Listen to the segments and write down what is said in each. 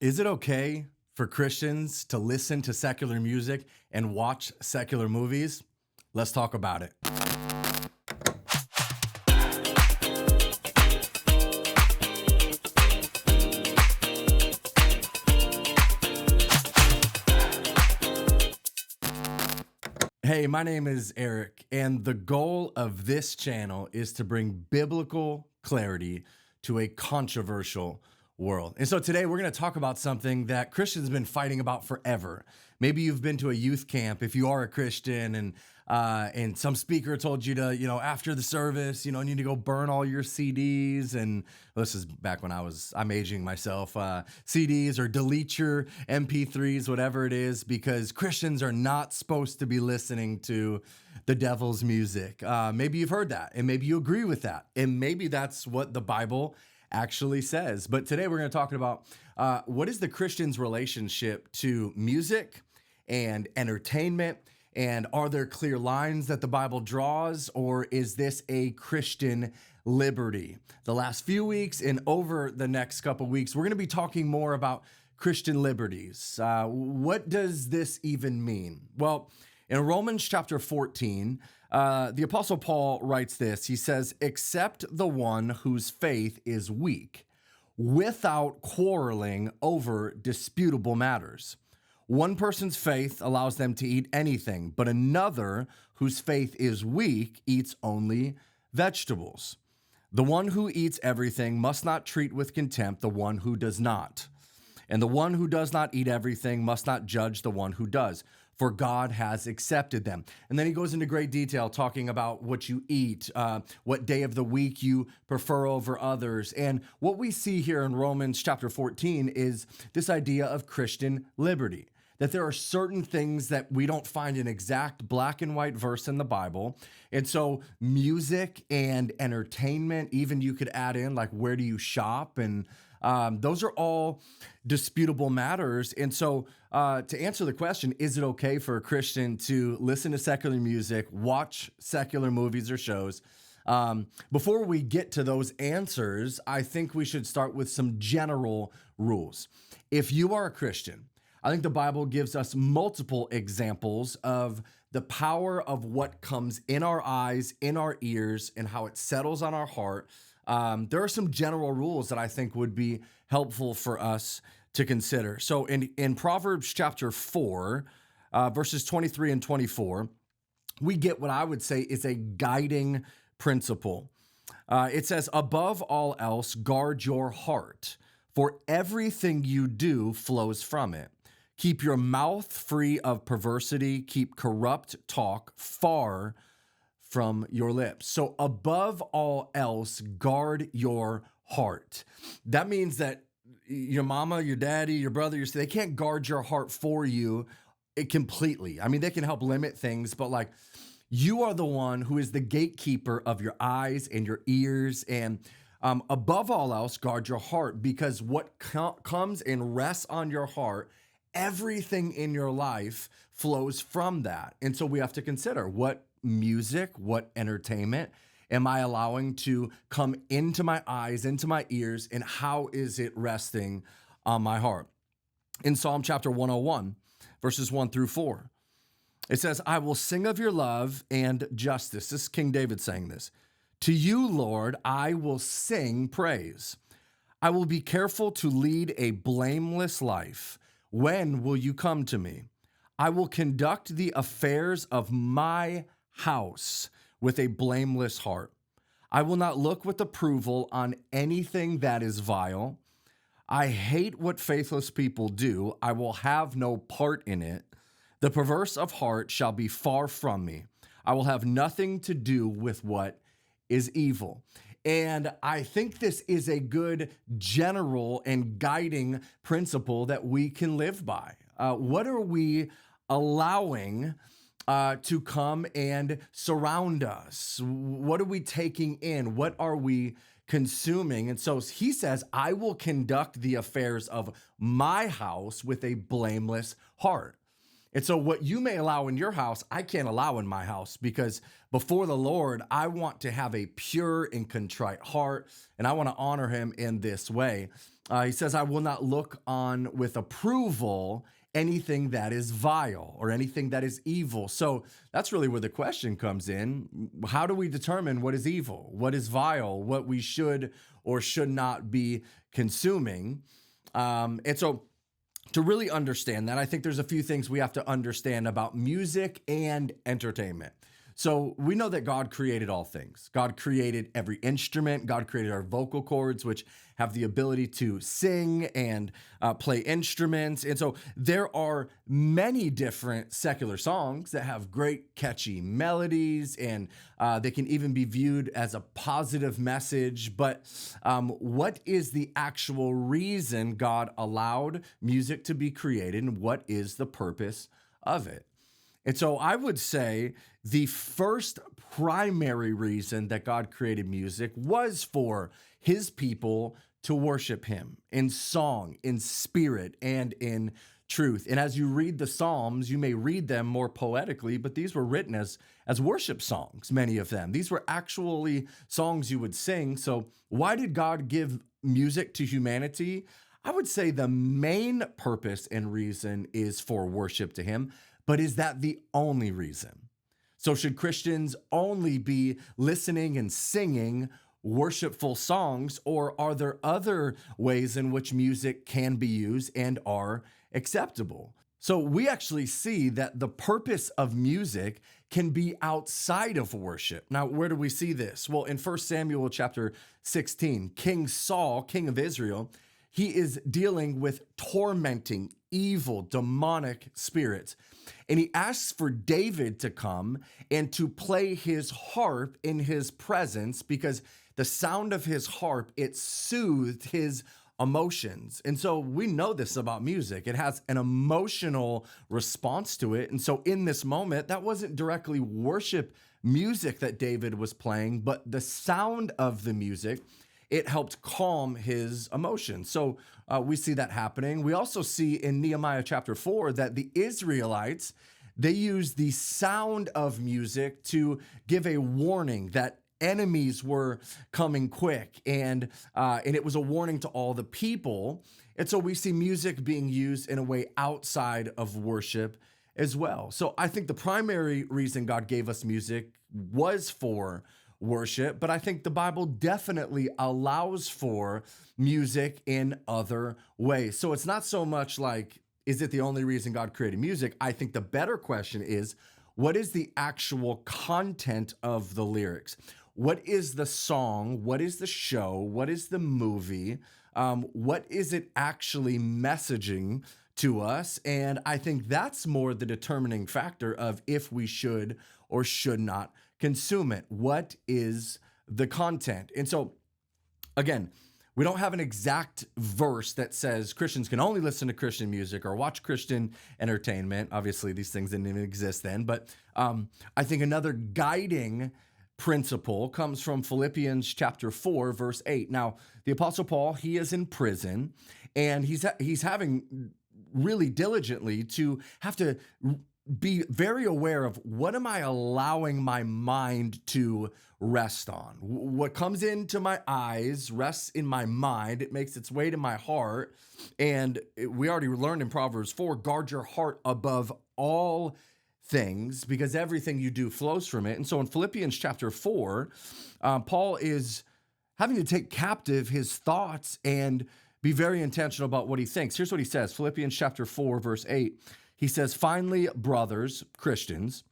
Is it okay for Christians to listen to secular music and watch secular movies? Let's talk about it. Hey, my name is Eric, and the goal of this channel is to bring biblical clarity to a controversial world. And so today we're going to talk about something that Christians have been fighting about forever. Maybe you've been to a youth camp if you are a Christian, and some speaker told you to, after the service, need to go burn all your CDs. And this is back when I'm aging myself, CDs, or delete your MP3s, whatever it is, because Christians are not supposed to be listening to the devil's music. Maybe you've heard that, and maybe you agree with that, and maybe that's what the Bible actually says. But today we're going to talk about what is the Christian's relationship to music and entertainment, and are there clear lines that the Bible draws, or is this a Christian liberty? The last few weeks and over the next couple weeks, we're going to be talking more about Christian liberties. What does this even mean? Well, in Romans chapter 14, the Apostle Paul writes this. He says, "Accept the one whose faith is weak, without quarreling over disputable matters. One person's faith allows them to eat anything, but another whose faith is weak eats only vegetables. The one who eats everything must not treat with contempt the one who does not. And the one who does not eat everything must not judge the one who does, for God has accepted them." And then he goes into great detail talking about what you eat, what day of the week you prefer over others. And what we see here in Romans chapter 14 is this idea of Christian liberty, that there are certain things that we don't find an exact black and white verse in the Bible. And so music and entertainment, even you could add in like, where do you shop? And those are all disputable matters. And so to answer the question, is it okay for a Christian to listen to secular music, watch secular movies or shows? Before we get to those answers, I think we should start with some general rules. If you are a Christian, I think the Bible gives us multiple examples of the power of what comes in our eyes, in our ears, and how it settles on our heart. There are some general rules that I think would be helpful for us to consider. So in Proverbs chapter 4, verses 23 and 24, we get what I would say is a guiding principle. It says, "Above all else, guard your heart, for everything you do flows from it. Keep your mouth free of perversity. Keep corrupt talk far from your lips." So above all else, guard your heart. That means that your mama, your daddy, your brother, they can't guard your heart for you completely. I mean, they can help limit things, but like, you are the one who is the gatekeeper of your eyes and your ears. And above all else, guard your heart, because what comes and rests on your heart, everything in your life flows from that. And so we have to consider, what music, what entertainment am I allowing to come into my eyes, into my ears, and how is it resting on my heart? In Psalm chapter 101, verses 1 through 4, it says, "I will sing of your love and justice." This is King David saying this. "To you, Lord, I will sing praise. I will be careful to lead a blameless life. When will you come to me? I will conduct the affairs of my house with a blameless heart. I will not look with approval on anything that is vile. I hate what faithless people do. I will have no part in it. The perverse of heart shall be far from me. I will have nothing to do with what is evil." And I think this is a good general and guiding principle that we can live by. What are we allowing to come and surround us? What are we taking in? What are we consuming? And so he says, "I will conduct the affairs of my house with a blameless heart." And so what you may allow in your house, I can't allow in my house, because before the Lord, I want to have a pure and contrite heart, and I want to honor him in this way. He says, I will not look on with approval anything that is vile or anything that is evil. So that's really where the question comes in. How do we determine what is evil, what is vile, what we should or should not be consuming? And so to really understand that, I think there's a few things we have to understand about music and entertainment. So we know that God created all things. God created every instrument. God created our vocal cords, which have the ability to sing and play instruments. And so there are many different secular songs that have great catchy melodies, and they can even be viewed as a positive message. But what is the actual reason God allowed music to be created, and what is the purpose of it? And so I would say the first primary reason that God created music was for his people to worship him in song, in spirit, and in truth. And as you read the Psalms, you may read them more poetically, but these were written as worship songs, many of them. These were actually songs you would sing. So why did God give music to humanity? I would say the main purpose and reason is for worship to him. But is that the only reason? So should Christians only be listening and singing worshipful songs, or are there other ways in which music can be used and are acceptable? So we actually see that the purpose of music can be outside of worship. Now, where do we see this? Well, in 1 Samuel chapter 16, King Saul, king of Israel, he is dealing with tormenting, evil, demonic spirits. And he asks for David to come and to play his harp in his presence, because the sound of his harp, it soothed his emotions. And so we know this about music. It has an emotional response to it. And so in this moment, that wasn't directly worship music that David was playing, but the sound of the music, it helped calm his emotions. So we see that happening. We also see in Nehemiah chapter 4 that the Israelites, they used the sound of music to give a warning that enemies were coming quick, and it was a warning to all the people. And so we see music being used in a way outside of worship as well. So I think the primary reason God gave us music was for worship, but I think the Bible definitely allows for music in other ways. So it's not so much like, is it the only reason God created music? I think the better question is, what is the actual content of the lyrics? What is the song? What is the show? What is the movie? What is it actually messaging to us? And I think that's more the determining factor of if we should or should not consume it. What is the content? And so, again, we don't have an exact verse that says Christians can only listen to Christian music or watch Christian entertainment. Obviously, these things didn't even exist then. But I think another guiding principle comes from Philippians chapter 4, verse 8. Now, the Apostle Paul, he is in prison, and he's having really diligently to have to be very aware of, what am I allowing my mind to rest on? What comes into my eyes rests in my mind. It makes its way to my heart. And we already learned in Proverbs 4, guard your heart above all things, because everything you do flows from it. And so in Philippians chapter 4, Paul is having to take captive his thoughts and be very intentional about what he thinks. Here's what he says, Philippians chapter 4, verse 8. He says, finally, brothers, Christians,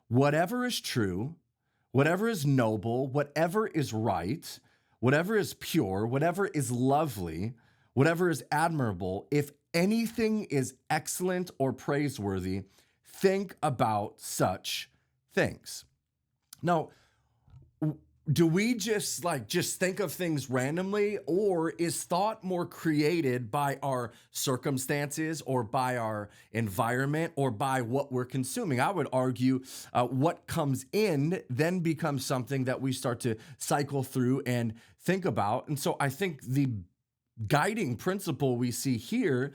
whatever is true, whatever is noble, whatever is right, whatever is pure, whatever is lovely, whatever is admirable, if anything is excellent or praiseworthy, think about such things. Now, do we just think of things randomly, or is thought more created by our circumstances or by our environment or by what we're consuming? I would argue what comes in then becomes something that we start to cycle through and think about. And so I think the guiding principle we see here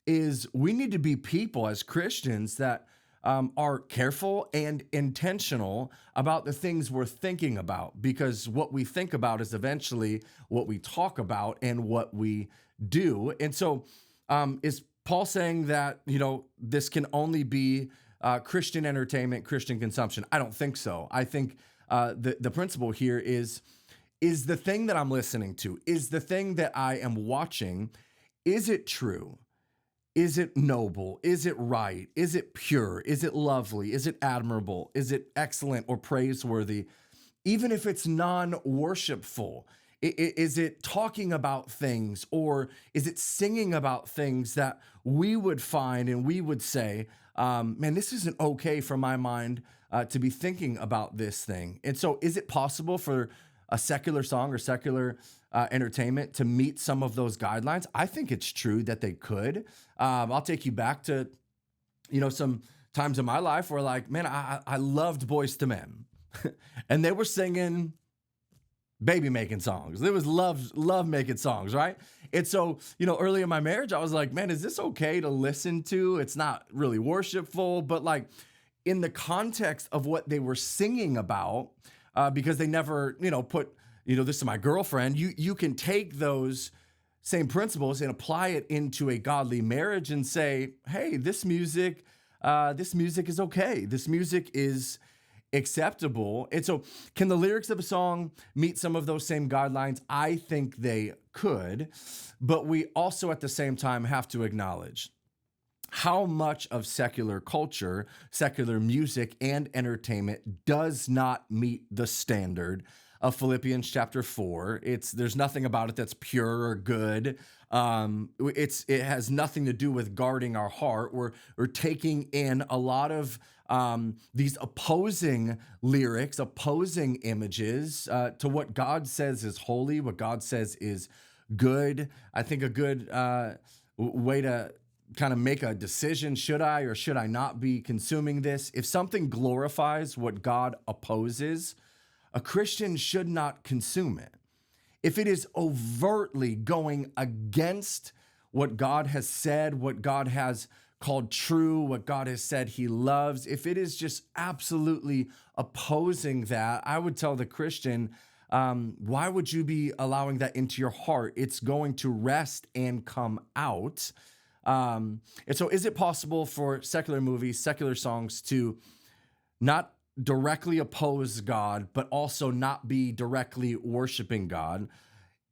is we need to be people as Christians that are careful and intentional about the things we're thinking about, because what we think about is eventually what we talk about and what we do. And so, is Paul saying that, this can only be Christian entertainment, Christian consumption? I don't think so. I think the principle here is the thing that I'm listening to, is the thing that I am watching, is it true? Is it noble? Is it right? Is it pure? Is it lovely? Is it admirable? Is it excellent or praiseworthy? Even if it's non-worshipful, is it talking about things, or is it singing about things that we would find and we would say, man, this isn't okay for my mind to be thinking about this thing? And so is it possible for a secular song or secular entertainment to meet some of those guidelines? I think it's true that they could. I'll take you back to, some times in my life where, like, man, I loved Boyz II Men, and they were singing baby making songs. There was love making songs, right? And so, early in my marriage, I was like, man, is this okay to listen to? It's not really worshipful, but like in the context of what they were singing about, because they never, put, this is my girlfriend. You can take those same principles and apply it into a godly marriage and say, hey, this music is okay. This music is acceptable. And so, can the lyrics of a song meet some of those same guidelines? I think they could, but we also at the same time have to acknowledge how much of secular culture, secular music, and entertainment does not meet the standard of Philippians chapter 4. There's nothing about it that's pure or good. It has nothing to do with guarding our heart. We're taking in a lot of these opposing lyrics, opposing images to what God says is holy, what God says is good. I think a good way to kind of make a decision, should I or should I not be consuming this? If something glorifies what God opposes, a Christian should not consume it. If it is overtly going against what God has said, what God has called true, what God has said he loves, if it is just absolutely opposing that, I would tell the Christian, why would you be allowing that into your heart? It's going to rest and come out. And so is it possible for secular movies, secular songs to not directly oppose God, but also not be directly worshiping God?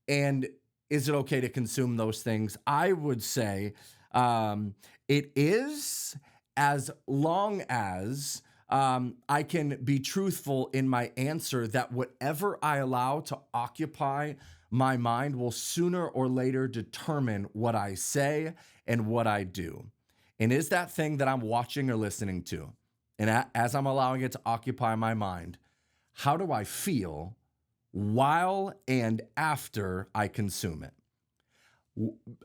And is it okay to consume those things? I would say it is, as long as I can be truthful in my answer that whatever I allow to occupy my mind will sooner or later determine what I say and what I do. And is that thing that I'm watching or listening to, and as I'm allowing it to occupy my mind, how do I feel while and after I consume it?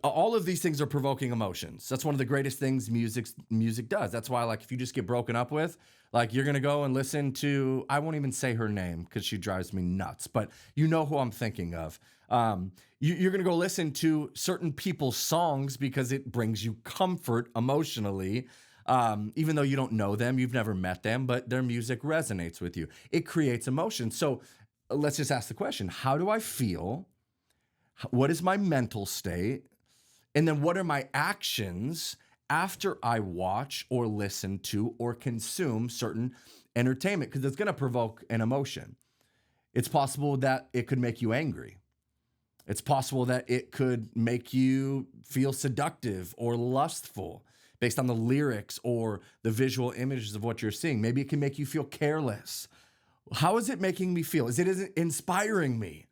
All of these things are provoking emotions. That's one of the greatest things music does. That's why, like, if you just get broken up with, like, you're gonna go and listen to, I won't even say her name because she drives me nuts, but you know who I'm thinking of. You're gonna go listen to certain people's songs because it brings you comfort emotionally. Even though you don't know them, you've never met them, but their music resonates with you. It creates emotion. So let's just ask the question, how do I feel? What is my mental state? And then what are my actions after I watch or listen to or consume certain entertainment? Because it's going to provoke an emotion. It's possible that it could make you angry. It's possible that it could make you feel seductive or lustful based on the lyrics or the visual images of what you're seeing. Maybe it can make you feel careless. How is it making me feel? Is it inspiring me?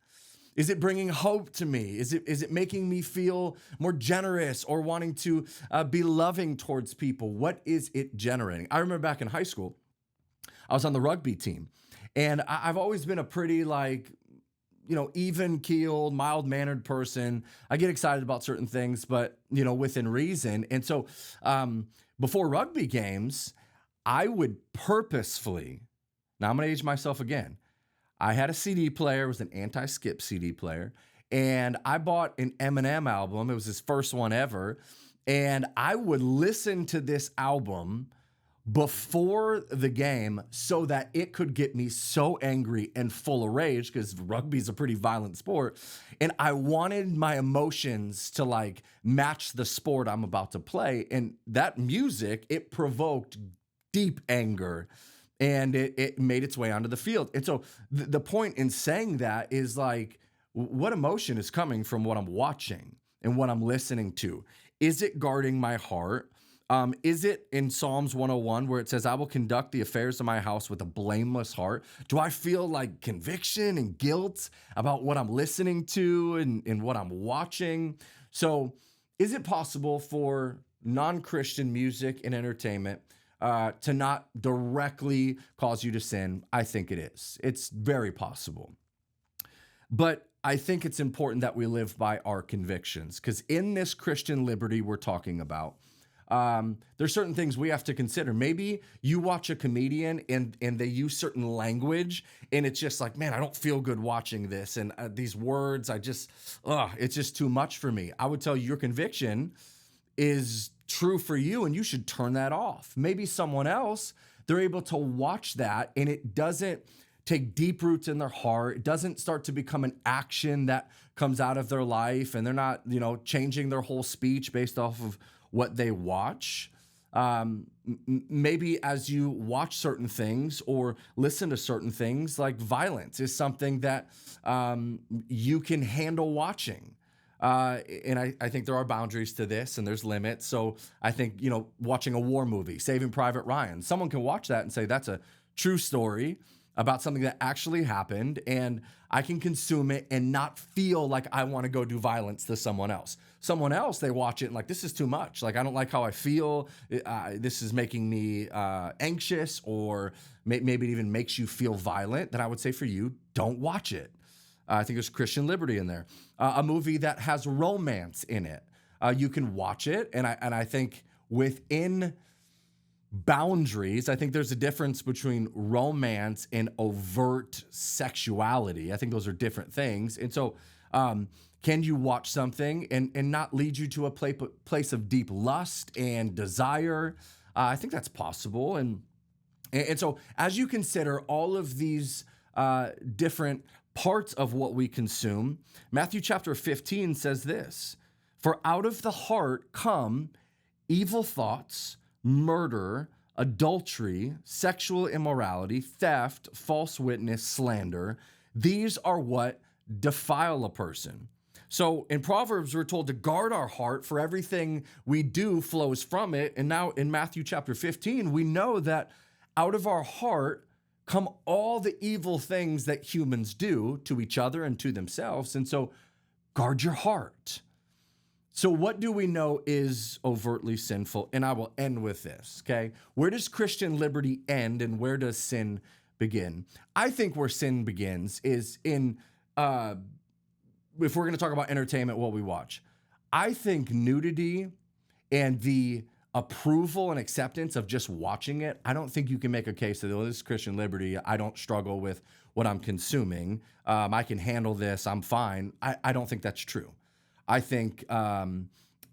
Is it bringing hope to me? Is it making me feel more generous or wanting to be loving towards people? What is it generating? I remember back in high school, I was on the rugby team, and I've always been a pretty, like, even-keeled, mild-mannered person. I get excited about certain things, but, within reason. And so before rugby games, I would purposefully, now I'm going to age myself again, I had a CD player. It was an anti-skip CD player. And I bought an Eminem album. It was his first one ever. And I would listen to this album before the game so that it could get me so angry and full of rage, because rugby's a pretty violent sport. And I wanted my emotions to like match the sport I'm about to play. And that music, it provoked deep anger, and it made its way onto the field. And so the point in saying that is like, what emotion is coming from what I'm watching and what I'm listening to? Is it guarding my heart? Is it in Psalms 101 where it says, I will conduct the affairs of my house with a blameless heart? Do I feel like conviction and guilt about what I'm listening to and what I'm watching? So is it possible for non-Christian music and entertainment to not directly cause you to sin? I think it is. It's very possible. But I think it's important that we live by our convictions, because in this Christian liberty we're talking about, there's certain things we have to consider. Maybe you watch a comedian and they use certain language and it's just like, man, I don't feel good watching this. And these words, it's just too much for me. I would tell you your conviction is true for you and you should turn that off. Maybe someone else, they're able to watch that and it doesn't take deep roots in their heart. It doesn't start to become an action that comes out of their life, and they're not, changing their whole speech based off of what they watch. Maybe as you watch certain things or listen to certain things, like violence is something that you can handle watching. And I think there are boundaries to this and there's limits. So I think, watching a war movie, Saving Private Ryan, someone can watch that and say, that's a true story about something that actually happened, and I can consume it and not feel like I want to go do violence to someone else. Someone else, they watch it and like, this is too much. Like, I don't like how I feel. This is making me anxious, or maybe it even makes you feel violent. Then I would say for you, don't watch it. I think there's Christian liberty in there. A movie that has romance in it, you can watch it, and I think within boundaries, I think there's a difference between romance and overt sexuality. I think those are different things. And so can you watch something and not lead you to a place of deep lust and desire? I think that's possible. And so as you consider all of these different parts of what we consume, Matthew chapter 15 says this: for out of the heart come evil thoughts, murder, adultery, sexual immorality, theft, false witness, slander. These are what defile a person. So in Proverbs, we're told to guard our heart, for everything we do flows from it. And now in Matthew chapter 15, we know that out of our heart come all the evil things that humans do to each other and to themselves. And so guard your heart. So what do we know is overtly sinful? And I will end with this, okay? Where does Christian liberty end and where does sin begin? I think where sin begins is in, if we're going to talk about entertainment, what we watch. I think nudity and the approval and acceptance of just watching it, I don't think you can make a case that, oh, this is Christian liberty. I don't struggle with what I'm consuming. I can handle this. I'm fine. I don't think that's true. I think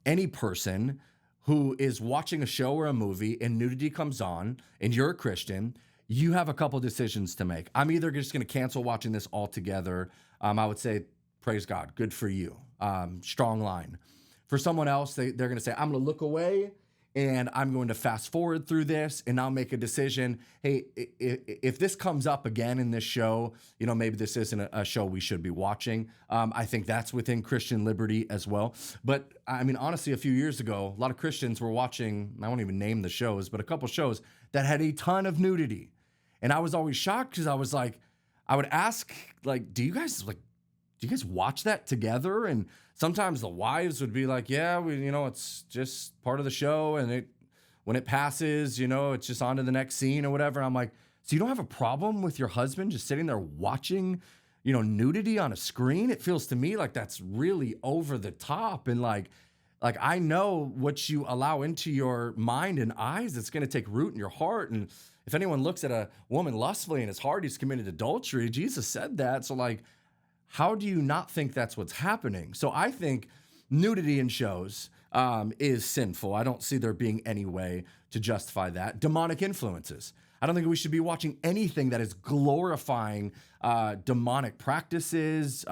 any person who is watching a show or a movie and nudity comes on and you're a Christian, you have a couple decisions to make. I'm either just going to cancel watching this altogether. I would say, praise God, good for you. Strong line. For someone else, they're going to say, I'm going to look away and I'm going to fast forward through this and I'll make a decision. Hey, if this comes up again in this show, maybe this isn't a show we should be watching. I think that's within Christian liberty as well. But I mean, honestly, a few years ago, a lot of Christians were watching, I won't even name the shows, but a couple shows that had a ton of nudity. And I was always shocked because I was like, I would ask, like, do you guys watch that together? And sometimes the wives would be like, yeah, it's just part of the show. And when it passes, it's just on to the next scene or whatever. I'm like, so you don't have a problem with your husband just sitting there watching, nudity on a screen? It feels to me like that's really over the top. And like I know what you allow into your mind and eyes, it's going to take root in your heart. And if anyone looks at a woman lustfully in his heart, he's committed adultery. Jesus said that. So like, how do you not think that's what's happening? So I think nudity in shows, is sinful. I don't see there being any way to justify that. Demonic influences. I don't think we should be watching anything that is glorifying demonic practices,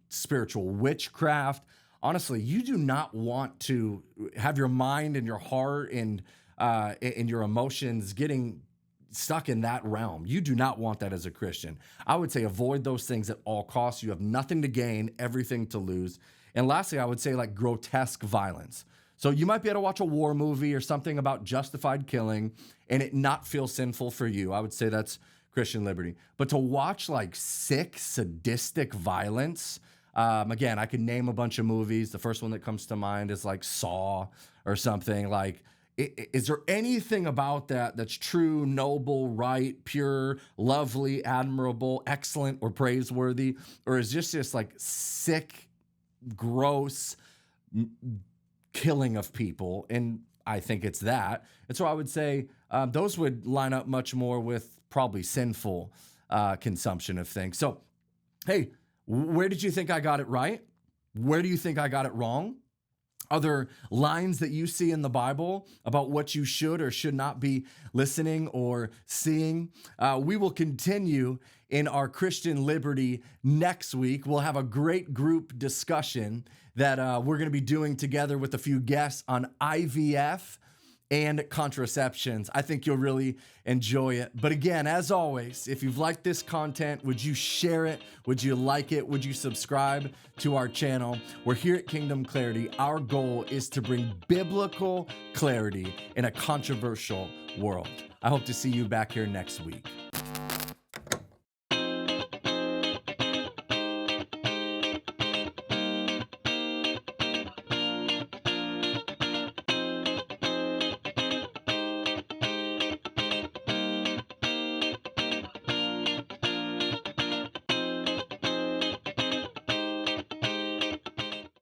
spiritual witchcraft. Honestly, you do not want to have your mind and your heart and your emotions getting stuck in that realm. You do not want that as a Christian. I would say avoid those things at all costs. You have nothing to gain, everything to lose. And lastly, I would say like grotesque violence. So you might be able to watch a war movie or something about justified killing and it not feel sinful for you. I would say that's Christian liberty. But to watch like sick, sadistic violence, again, I could name a bunch of movies. The first one that comes to mind is like Saw or something. Like, is there anything about that that's true, noble, right, pure, lovely, admirable, excellent, or praiseworthy? Or is this just like sick, gross killing of people? And I think it's that. And so I would say those would line up much more with probably sinful consumption of things. So, hey, where did you think I got it right? Where do you think I got it wrong? Are there lines that you see in the Bible about what you should or should not be listening or seeing? We will continue in our Christian liberty next week. We'll have a great group discussion that we're going to be doing together with a few guests on IVF and contraceptions. I think you'll really enjoy it. But again, as always, if you've liked this content, would you share it? Would you like it? Would you subscribe to our channel? We're here at Kingdom Clarity. Our goal is to bring biblical clarity in a controversial world. I hope to see you back here next week.